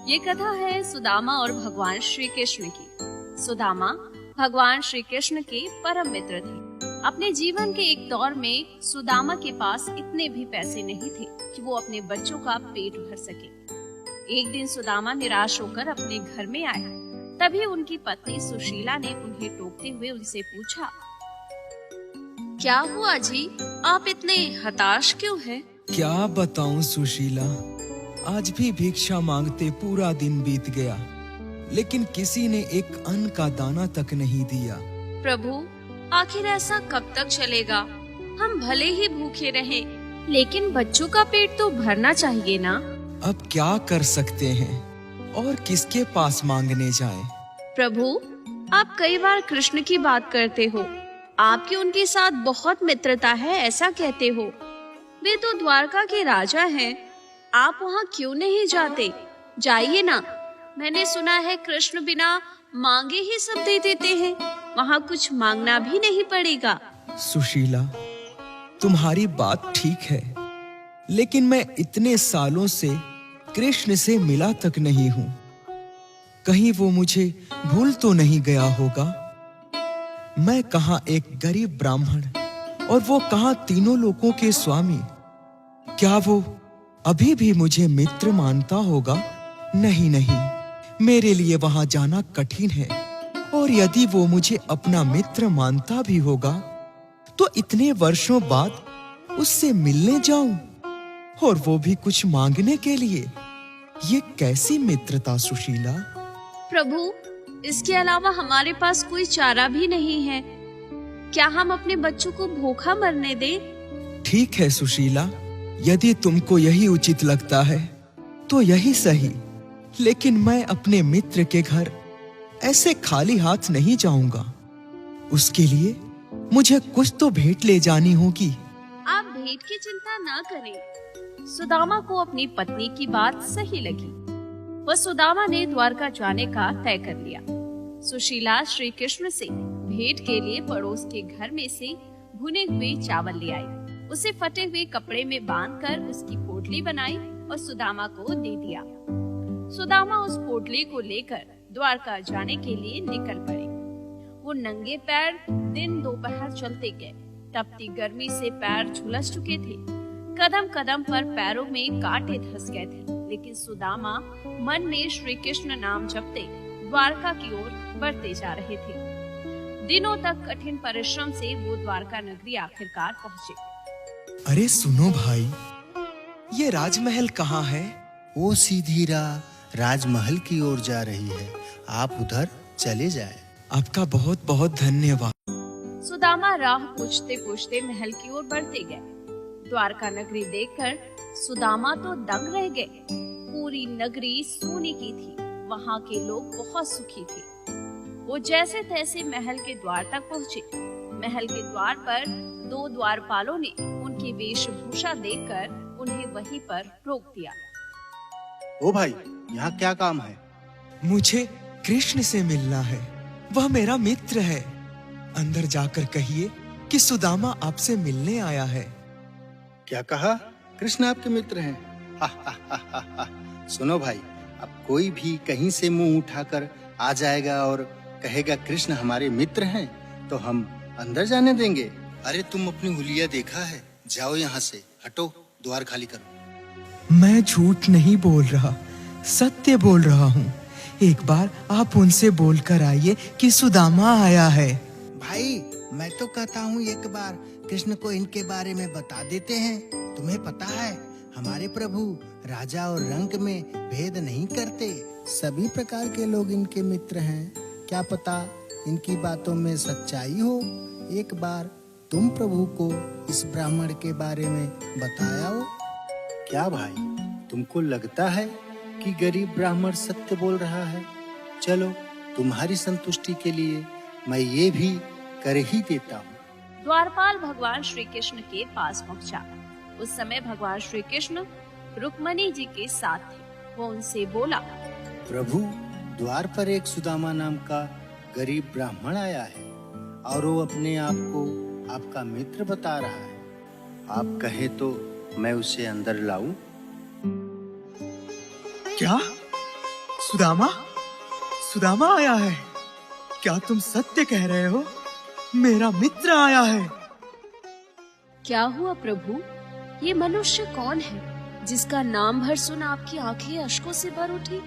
ये कथा है सुदामा और भगवान श्री कृष्ण की। सुदामा भगवान श्री कृष्ण के परम मित्र थे। अपने जीवन के एक दौर में सुदामा के पास इतने भी पैसे नहीं थे कि वो अपने बच्चों का पेट भर सके। एक दिन सुदामा निराश होकर अपने घर में आया। तभी उनकी पत्नी सुशीला ने उन्हें टोकते हुए उनसे पूछा, क्या हुआ जी, आप इतने हताश क्यों हैं? क्या बताऊं सुशीला, आज भी भिक्षा मांगते पूरा दिन बीत गया, लेकिन किसी ने एक अन्न का दाना तक नहीं दिया। प्रभु, आखिर ऐसा कब तक चलेगा? हम भले ही भूखे रहें, लेकिन बच्चों का पेट तो भरना चाहिए ना। अब क्या कर सकते हैं और किसके पास मांगने जाएं? प्रभु, आप कई बार कृष्ण की बात करते हो। आपकी उनके साथ बहुत मित्रता है, ऐसा कहते हो। वे तो द्वारका के राजा हैं। आप वहाँ क्यों नहीं जाते? जाइए ना। मैंने सुना है कृष्ण बिना मांगे ही सब दे देते हैं। वहाँ कुछ मांगना भी नहीं पड़ेगा। सुशीला, तुम्हारी बात ठीक है, लेकिन मैं इतने सालों से कृष्ण से मिला तक नहीं हूँ। कहीं वो मुझे भूल तो नहीं गया होगा? मैं कहाँ एक गरीब ब्राह्मण और वो कहाँ तीनों लोकों के स्वामी। क्या वो अभी भी मुझे मित्र मानता होगा? नहीं नहीं, मेरे लिए वहां जाना कठिन है। और यदि वो मुझे अपना मित्र मानता भी होगा तो इतने वर्षों बाद उससे मिलने जाऊं, और वो भी कुछ मांगने के लिए। ये कैसी मित्रता सुशीला? प्रभु, इसके अलावा हमारे पास कोई चारा भी नहीं है। क्या हम अपने बच्चों को भूखा मरने दें? ठीक है सुशीला, यदि तुमको यही उचित लगता है तो यही सही, लेकिन मैं अपने मित्र के घर ऐसे खाली हाथ नहीं जाऊंगा। उसके लिए मुझे कुछ तो भेंट ले जानी होगी। आप भेंट की चिंता ना करें। सुदामा को अपनी पत्नी की बात सही लगी। वह सुदामा ने द्वारका जाने का तय कर लिया। सुशीला श्री कृष्ण से भेंट के लिए पड़ोस के घर में से भुने हुए चावल ले आई। उसे फटे हुए कपड़े में बांधकर उसकी पोटली बनाई और सुदामा को दे दिया। सुदामा उस पोटली को लेकर द्वारका जाने के लिए निकल पड़े। वो नंगे पैर दिन दोपहर चलते गए। तपती गर्मी से पैर झुलस चुके थे। कदम कदम पर पैरों में कांटे धंस गए थे, लेकिन सुदामा मन में श्री कृष्ण नाम जपते द्वारका की ओर बढ़ते जा रहे थे। दिनों तक कठिन परिश्रम से वो द्वारका नगरी आखिरकार पहुँचे। अरे सुनो भाई, ये राजमहल कहाँ है? वो सीधी राह राजमहल की ओर जा रही है, आप उधर चले जाएं। आपका बहुत बहुत धन्यवाद। सुदामा राह पूछते पूछते महल की ओर बढ़ते गए। द्वारका नगरी देखकर सुदामा तो दंग रह गए। पूरी नगरी सोने की थी। वहाँ के लोग बहुत सुखी थे। वो जैसे तैसे महल के द्वार तक पहुँचे। महल के द्वार पर दो द्वारपालों ने उनकी वेशभूषा देखकर उन्हें वहीं पर रोक दिया। ओ भाई, यहाँ क्या काम है? मुझे कृष्ण से मिलना है। वह मेरा मित्र है। अंदर जाकर कहिए कि सुदामा आपसे मिलने आया है। क्या कहा? कृष्ण आपके मित्र हैं? हा, हा, हा, हा, हा। सुनो भाई, अब कोई भी कहीं से मुंह उठाकर आ जाएगा और कहेगा कृष्ण हमारे मित्र हैं, तो हम अंदर जाने देंगे? अरे तुम अपनी हुलिया देखा है? जाओ यहाँ से, हटो, द्वार खाली करो। मैं झूठ नहीं बोल रहा, सत्य बोल रहा हूँ। एक बार आप उनसे बोलकर आइए कि सुदामा आया है। भाई, मैं तो कहता हूँ एक बार कृष्ण को इनके बारे में बता देते हैं। तुम्हें पता है, हमारे प्रभु राजा और रंक में भेद नहीं करते। सभी प्रकार के लोग इनके मित्र हैं। क्या पता इनकी बातों में सच्चाई हो। एक बार तुम प्रभु को इस ब्राह्मण के बारे में बताया हो। क्या भाई, तुमको लगता है कि गरीब ब्राह्मण सत्य बोल रहा है? चलो, तुम्हारी संतुष्टि के लिए मैं ये भी कर ही देता हूँ। द्वारपाल भगवान श्री कृष्ण के पास पहुँचा। उस समय भगवान श्री कृष्ण रुक्मणी जी के साथ थे। वो उनसे बोला, प्रभु, द्वार पर एक सुदामा नाम का गरीब ब्राह्मण आया है और वो अपने आप को आपका मित्र बता रहा है। आप कहे तो मैं उसे अंदर लाऊं? क्या? सुदामा, सुदामा आया है। क्या तुम सत्य कह रहे हो? मेरा मित्र आया है। क्या हुआ प्रभु? ये मनुष्य कौन है जिसका नाम भर सुन आपकी आंखें अश्कों से भर उठी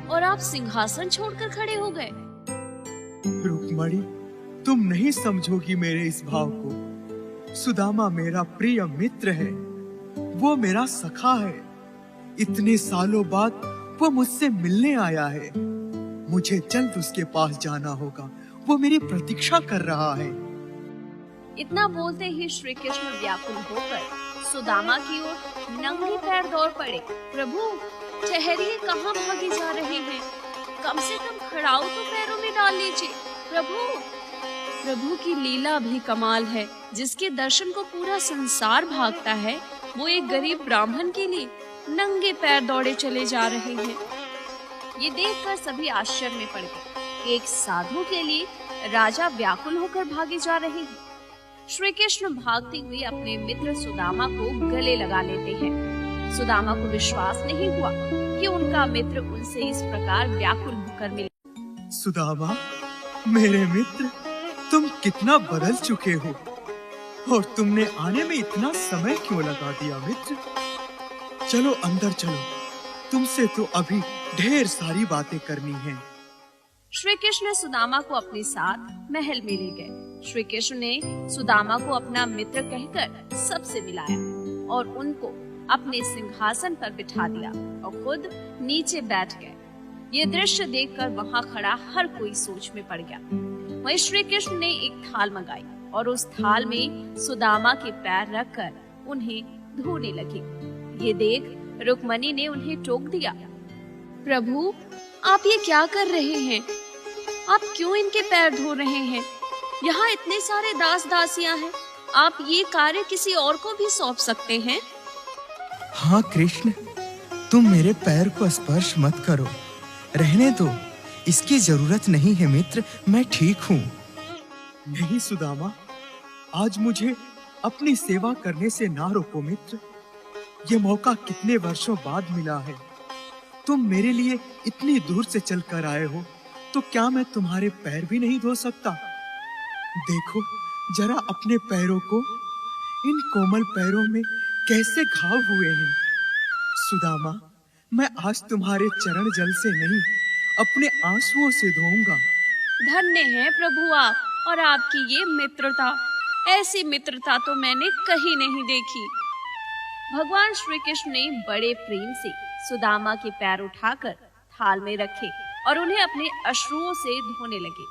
और आप सिंहासन छोड़कर खड़े हो गए? रुक्मणी, तुम नहीं समझोगी मेरे इस भाव को। सुदामा मेरा प्रिय मित्र है, वो मेरा सखा है। इतने सालों बाद वो मुझसे मिलने आया है। मुझे जल्द उसके पास जाना होगा, वो मेरी प्रतीक्षा कर रहा है। इतना बोलते ही श्री कृष्ण व्याकुल होकर सुदामा की ओर नंगे पैर दौड़ पड़े। प्रभु ठहरिए, कहाँ भागे जा रहे हैं? कम से कम खड़ाऊ तो पैरों में डाल लीजिए। प्रभु की लीला भी कमाल है। जिसके दर्शन को पूरा संसार भागता है, वो एक गरीब ब्राह्मण के लिए नंगे पैर दौड़े चले जा रहे हैं। ये देखकर सभी आश्चर्य में पड़ गए। एक साधु के लिए राजा व्याकुल होकर भागे जा रहे हैं। श्री कृष्ण भागते हुए अपने मित्र सुदामा को गले लगा लेते हैं। सुदामा को विश्वास नहीं हुआ कि उनका मित्र उनसे इस प्रकार व्याकुल होकर मिले। सुदामा, मेरे मित्र, तुम कितना बदल चुके हो और तुमने आने में इतना समय क्यों लगा दिया मित्र? चलो अंदर चलो, तुमसे तो अभी ढेर सारी बातें करनी हैं। श्री कृष्ण सुदामा को अपने साथ महल में ले गए। श्री कृष्ण ने सुदामा को अपना मित्र कहकर सबसे मिलाया और उनको अपने सिंहासन पर बिठा दिया और खुद नीचे बैठ गए। ये दृश्य देखकर वहाँ खड़ा हर कोई सोच में पड़ गया। वहीं श्री कृष्ण ने एक थाल मंगाई और उस थाल में सुदामा के पैर रखकर उन्हें धोने लगी। ये देख रुक्मणी ने उन्हें टोक दिया। प्रभु, आप ये क्या कर रहे हैं? आप क्यों इनके पैर धो रहे हैं? यहाँ इतने सारे दास दासियां हैं, आप ये कार्य किसी और को भी सौंप सकते हैं। हाँ कृष्ण, तुम मेरे पैर को स्पर्श मत करो, रहने दो, इसकी जरूरत नहीं है मित्र, मैं ठीक हूँ। नहीं सुदामा, आज मुझे अपनी सेवा करने से ना रोको मित्र। ये मौका कितने वर्षों बाद मिला है। तुम मेरे लिए इतनी दूर से चलकर आए हो, तो क्या मैं तुम्हारे पैर भी नहीं धो सकता? देखो जरा अपने पैरों को, इन कोमल पैरों में कैसे घाव हुए हैं। सुदामा, मैं आज तुम्हारे चरण जल से नहीं, अपने आंसुओं से धोऊंगा। धन्य है प्रभु आप और आपकी ये मित्रता। ऐसी मित्रता तो मैंने कहीं नहीं देखी। भगवान श्री कृष्ण ने बड़े प्रेम से सुदामा के पैर उठाकर थाल में रखे और उन्हें अपने अश्रुओं से धोने लगे।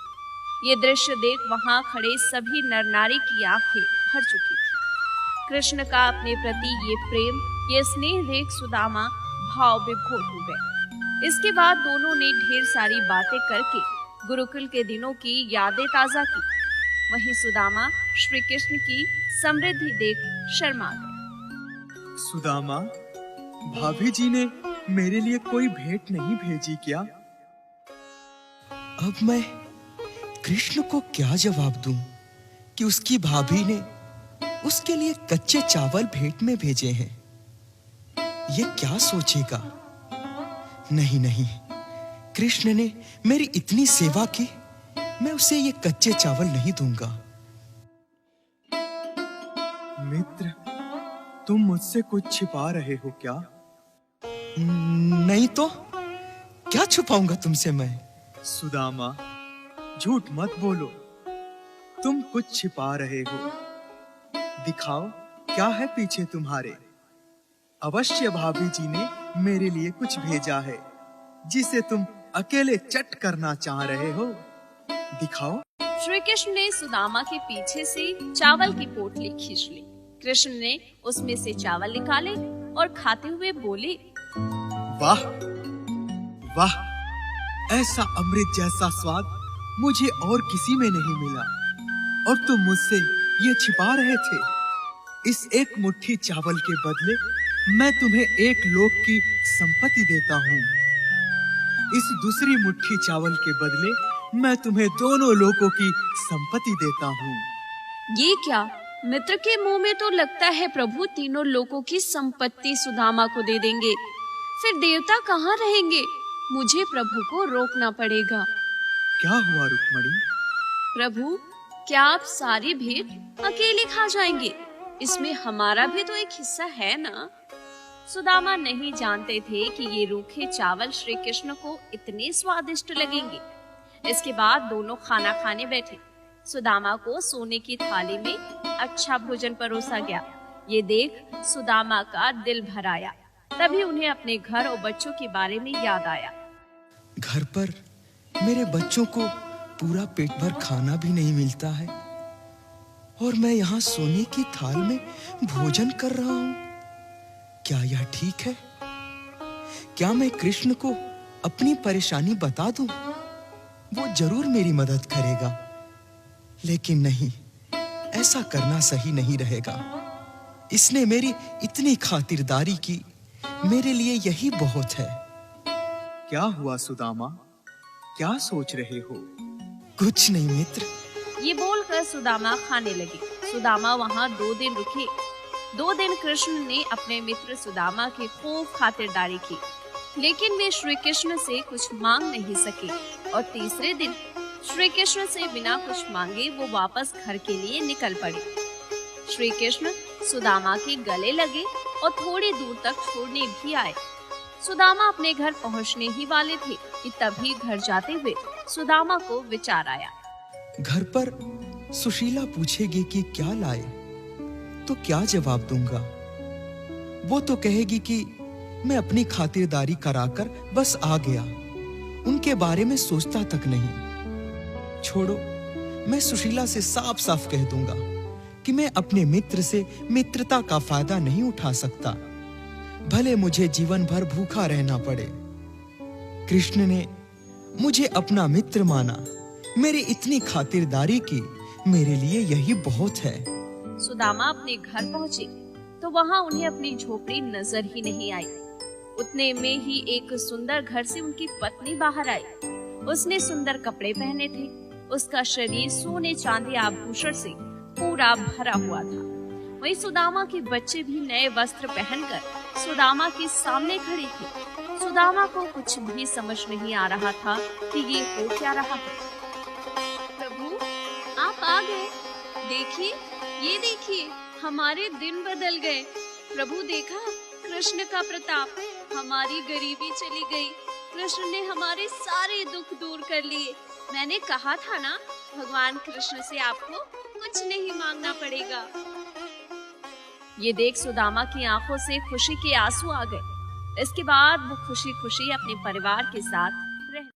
ये दृश्य देख वहां खड़े सभी नर नारी की आंखें भर चुकी थी। कृष्ण का अपने प्रति ये प्रेम, ये स्नेह देख सुदामा भाव विभोर हो गए। इसके बाद दोनों ने ढेर सारी बातें करके गुरुकुल के दिनों की यादें ताजा की। वहीं सुदामा श्री कृष्ण की समृद्धि देख शर्मा गए। सुदामा, भाभी जी ने मेरे लिए कोई भेंट नहीं भेजी क्या? अब मैं कृष्ण को क्या जवाब दूं कि उसकी भाभी ने उसके लिए कच्चे चावल भेंट में भेजे हैं? ये क्या सोचेगा? नहीं नहीं, कृष्ण ने मेरी इतनी सेवा की, मैं उसे ये कच्चे चावल नहीं दूंगा। मित्र, तुम मुझसे कुछ छिपा रहे हो क्या? नहीं तो क्या छुपाऊंगा तुमसे मैं? सुदामा, झूठ मत बोलो, तुम कुछ छिपा रहे हो। दिखाओ क्या है पीछे तुम्हारे। अवश्य भाभी जी ने मेरे लिए कुछ भेजा है, जिसे तुम अकेले चट करना चाह रहे हो। दिखाओ। श्री कृष्ण ने सुदामा के पीछे से चावल की पोटली खींच ली। कृष्ण ने उसमें से चावल निकाले और खाते हुए बोले, वाह वाह, ऐसा अमृत जैसा स्वाद मुझे और किसी में नहीं मिला, और तुम मुझसे ये छिपा रहे थे। इस एक मुट्ठी चावल के बदले मैं तुम्हें एक लोक की संपत्ति देता हूँ। इस दूसरी मुट्ठी चावल के बदले मैं तुम्हें दोनों लोकों की संपत्ति देता हूँ। ये क्या? मित्र के मुंह में तो लगता है प्रभु तीनों लोकों की संपत्ति सुदामा को दे देंगे। फिर देवता कहाँ रहेंगे? मुझे प्रभु को रोकना पड़ेगा। क्या हुआ रुक्मणी? प्रभु, क्या आप सारी भेंट अकेले खा जाएंगे? इसमें हमारा भी तो एक हिस्सा है ना। सुदामा नहीं जानते थे कि ये रूखे चावल श्री कृष्ण को इतने स्वादिष्ट लगेंगे। इसके बाद दोनों खाना खाने बैठे। सुदामा को सोने की थाली में अच्छा भोजन परोसा गया। ये देख सुदामा का दिल भर आया। तभी उन्हें अपने घर और बच्चों के बारे में याद आया। घर पर मेरे बच्चों को पूरा पेट भर खाना भी नहीं मिलता है और मैं यहाँ सोने की थाल में भोजन कर रहा हूँ। क्या यह ठीक है? क्या मैं कृष्ण को अपनी परेशानी बता दूं? वो जरूर मेरी मदद करेगा। लेकिन नहीं, ऐसा करना सही नहीं रहेगा। इसने मेरी इतनी खातिरदारी की, मेरे लिए यही बहुत है। क्या हुआ सुदामा? क्या सोच रहे हो? कुछ नहीं मित्र। ये बोलकर सुदामा खाने लगे। सुदामा वहाँ 2 दिन रुके। 2 दिन कृष्ण ने अपने मित्र सुदामा की खूब खातिरदारी की, लेकिन वे श्री कृष्ण से कुछ मांग नहीं सके। और तीसरे दिन श्री कृष्ण से बिना कुछ मांगे वो वापस घर के लिए निकल पड़े। श्री कृष्ण सुदामा के गले लगे और थोड़ी दूर तक छोड़ने भी आए। सुदामा अपने घर पहुंचने ही वाले थे कि तभी घर जाते हुए सुदामा को विचार आया। घर पर सुशीला पूछेगी कि क्या लाए, तो क्या जवाब दूंगा? वो तो कहेगी कि मैं अपनी खातिरदारी कराकर बस आ गया, उनके बारे में सोचता तक नहीं। छोड़ो, मैं सुशीला से साफ साफ कह दूंगा कि मैं अपने मित्र से मित्रता का फायदा नहीं उठा सकता, भले मुझे जीवन भर भूखा रहना पड़े। कृष्ण ने मुझे अपना मित्र माना, मेरी इतनी खातिरदारी की, मेरे लिए यही बहुत है। सुदामा अपने घर पहुँचे तो वहाँ उन्हें अपनी झोपड़ी नजर ही नहीं आई। उतने में ही एक सुंदर घर से उनकी पत्नी बाहर आई। उसने सुंदर कपड़े पहने थे। उसका शरीर सोने चांदी आभूषण से पूरा भरा हुआ था। वहीं सुदामा के बच्चे भी नए वस्त्र पहनकर सुदामा के सामने खड़े थे। सुदामा को कुछ भी समझ नहीं आ रहा था कि ये हो क्या रहा है। प्रभु, आप आ गए। देखिए, ये देखिए, हमारे दिन बदल गए। प्रभु, देखा कृष्ण का प्रताप, हमारी गरीबी चली गई। कृष्ण ने हमारे सारे दुख दूर कर लिए। मैंने कहा था ना, भगवान कृष्ण से आपको कुछ नहीं मांगना पड़ेगा। ये देख सुदामा की आंखों से खुशी के आंसू आ गए। इसके बाद वो खुशी खुशी अपने परिवार के साथ